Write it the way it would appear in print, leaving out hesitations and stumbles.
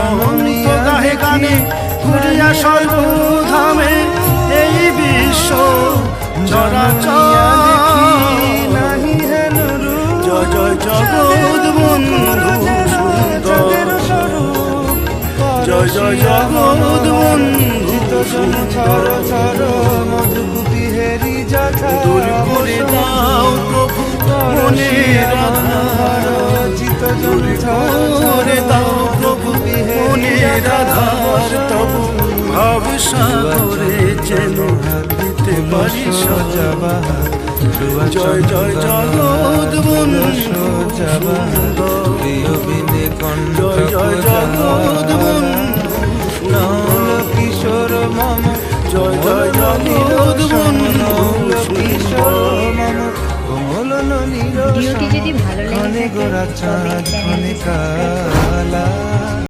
অনন্ত গাহে গানে ঘুরিয়া সর্বধামে এই বিশ্ব চরাচর। জয় জয় জগৎ বন্ধু সুন্দর, জয় জয় জগৎ বন্ধু সুন্দর। দূর করে দাও প্রভু মনের আধার, দূর করে দাও প্রভু মনের আধার। তবু ভাব সাগরে যেন দিতে পারি সজাবাহার। জয় জয় জগৎ বন্ধু সুন্দর, জয় জয় জগৎ বন্ধু কিশোর মম, জয় জয় জগৎ বন্ধু কিশোর মম। ভিডিওটি যদি ভালো লাগে থাকে তবে চ্যানেলটি সাবস্ক্রাইব করুন।